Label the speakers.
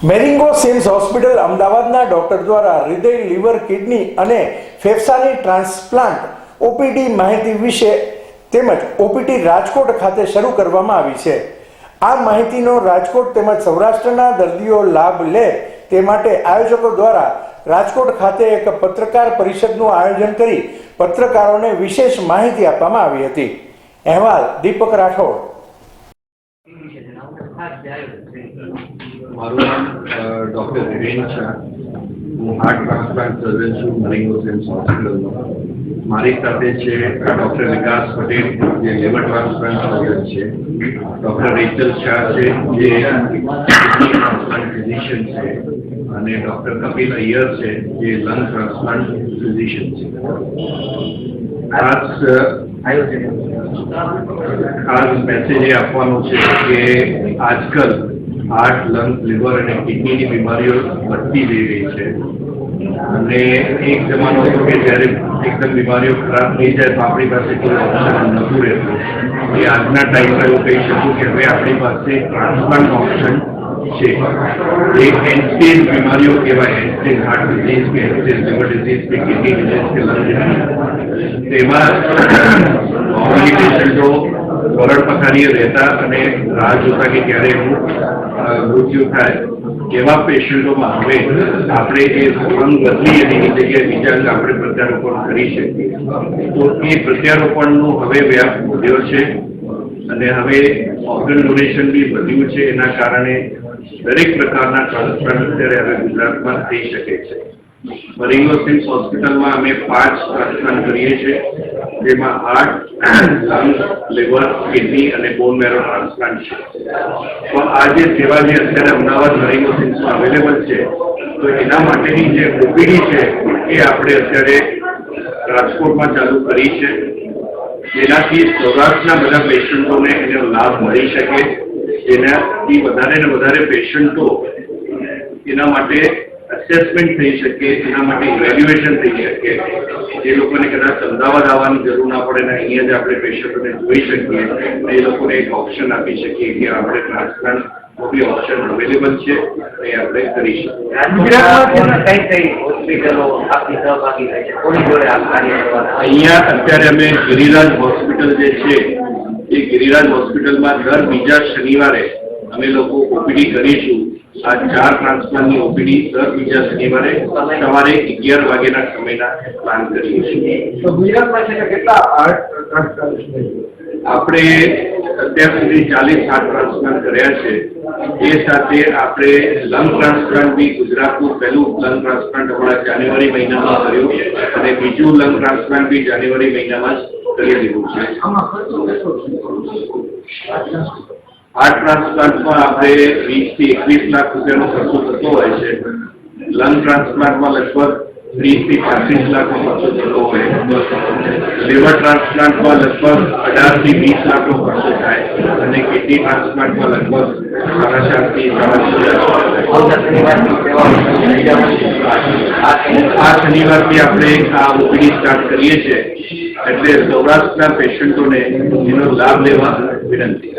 Speaker 1: મેરિંગો seems hospital અમદાવાદના doctor દ્વારા હૃદય, લીવર, કિડની અને ફેફસાની ટ્રાન્સપ્લાન્ટ ઓપીડી માહિતી વિશે તેમજ ઓપીડી રાજકોટ ખાતે શરૂ કરવામાં આવી છે। આ માહિતીનો રાજકોટ તેમજ સૌરાષ્ટ્રના દર્દીઓ લાભ લે તે માટે આયોજકો દ્વારા રાજકોટ ખાતે એક પત્રકાર પરિષદનું આયોજન કરી પત્રકારોને વિશેષ માહિતી આપવામાં આવી હતી। અહેવાલ દીપક રાઠોડ।
Speaker 2: મારું નામ ડૉક્ટર વિરેન શાહ, હું હાર્ટ ટ્રાન્સપ્લાન્ટ સર્જન છું મેરિંગો સિમ્સ હોસ્પિટલમાં। મારી સાથે છે ડૉક્ટર વિકાસ પટેલ જે લીવર ટ્રાન્સપ્લાન્ટ સર્જન છે, ડૉક્ટર રેચલ શાહ છે જે ટ્રાન્સપ્લાન્ટ ફિઝિશિયન છે અને ડૉક્ટર કપિલ અય્યર છે જે લંગ ટ્રાન્સપ્લાન્ટ ફિઝિશિયન છે। ખાસ મેસેજ એ આપવાનો છે કે આજકાલ હાર્ટ, લંગ, લીવર અને કિડનીની બીમારીઓ વધતી જઈ રહી છે અને એક જમાનો હતો કે જ્યારે એકદમ બીમારીઓ ખરાબ થઈ જાય તો આપણી પાસે કોઈ ઓપ્શન નહોતું રહેતું। એ આજના ટાઈમમાં એવું કહી શકું કે હવે આપણી પાસે ટ્રાન્સપ્લાન્ટ ઓપ્શન છે। એક એન્ડ બીમારીઓ કહેવાય, એન્ડ હાર્ટ ડિઝીઝ કે એન્ડ લીવર ડિઝીઝ કે કિડની ડિઝીઝ કે લંગ ડિઝીઝ, તેમાં નોર્મલી પેશન્ટો વરણ પથારીએ રહેતા અને રાહ જોતા કે ક્યારે એનું મૃત્યુ થાય। એવા પેશન્ટોમાં હવે આપણે એ અંગ બદલી એની જગ્યાએ બીજા અંગ આપણે પ્રત્યારોપણ કરી શકીએ। તો એ પ્રત્યારોપણનું હવે વ્યાપ વધ્યો છે અને હવે ઓર્ગન ડોનેશન બી વધ્યું છે। એના કારણે દરેક પ્રકારના ટ્રાન્સપ્લાન્ટ અત્યારે હવે ગુજરાતમાં થઈ શકે છે। મેરિંગો સિમ્સ હોસ્પિટલમાં અમે 5 ટ્રાન્સપ્લાન્ટ કરીએ છીએ, જેમાં હાર્ટ, લંગ, લીવર, કિડની અને બોન મેરો ટ્રાન્સપ્લાન્ટ છે। તો આ જે સેવા જે અત્યારે અમદાવાદ મેરિંગો સિમ્સમાં અવેલેબલ છે, તો એના માટેની જે ઓપીડી છે એ આપણે અત્યારે રાજકોટમાં ચાલુ કરી છે, જેનાથી સૌરાષ્ટ્રના બધા પેશન્ટોને એનો લાભ મળી શકે, જેનાથી વધારે ને વધારે પેશન્ટો એના માટે અસેસમેન્ટ થઈ શકે, એના માટે ઇવેલ્યુએશન થઈ શકે। જે લોકોને કદાચ અમદાવાદ આવવાની જરૂર ના પડે ને અહીંયા જ આપણે પેશન્ટોને જોઈ શકીએ, એ લોકોને એક ઓપ્શન આપી શકીએ કે આપણે ટ્રાન્સપ્લાન્ટ બી ઓપ્શન અવેલેબલ છે એ આપણે કરી શકીએ। અહીંયા અત્યારે અમે ગિરિરાજ હોસ્પિટલ જે છે એ ગિરિરાજ હોસ્પિટલમાં દર બીજા શનિવારે અમે લોકો ઓપીડી કરીશું। આ 4 ટ્રાન્સપ્લાન્ટની ઓપીડી દર બીજા શનિવારે સવારે 11 વાગ્યાના સમયના પ્લાન કરીએ છીએ।
Speaker 3: તો ગુજરાતમાં છે કેટલા હાર્ટ ટ્રાન્સપ્લાન્ટ
Speaker 2: આપણે અત્યાર સુધી 40 હાર્ટ ટ્રાન્સપ્લાન્ટ કર્યા છે। એ સાથે આપણે લંગ ટ્રાન્સપ્લાન્ટ બી ગુજરાતનું પહેલું લંગ ટ્રાન્સપ્લાન્ટ હમણાં જાન્યુઆરી મહિનામાં કર્યું અને બીજું લંગ ટ્રાન્સપ્લાન્ટ બી જાન્યુઆરી મહિનામાં જ કરી દીધું છે। હાર્ટ ટ્રાન્સપ્લાન્ટમાં આપણે 20 થી 21 લાખ રૂપિયાનો ખર્ચો થતો હોય છે। લંગ ટ્રાન્સપ્લાન્ટમાં લગભગ 30 થી 35 લાખનો ખર્ચો થતો હોય। લીવર ટ્રાન્સપ્લાન્ટમાં લગભગ 18 થી 20 લાખનો ખર્ચો થાય અને કિડની ટ્રાન્સપ્લાન્ટમાં લગભગ 4.5 થી 4.5 આ શનિવારથી આપણે આ ઓપીડી સ્ટાર્ટ કરીએ છીએ, એટલે સૌરાષ્ટ્રના પેશન્ટોને એનો લાભ લેવા વિનંતી।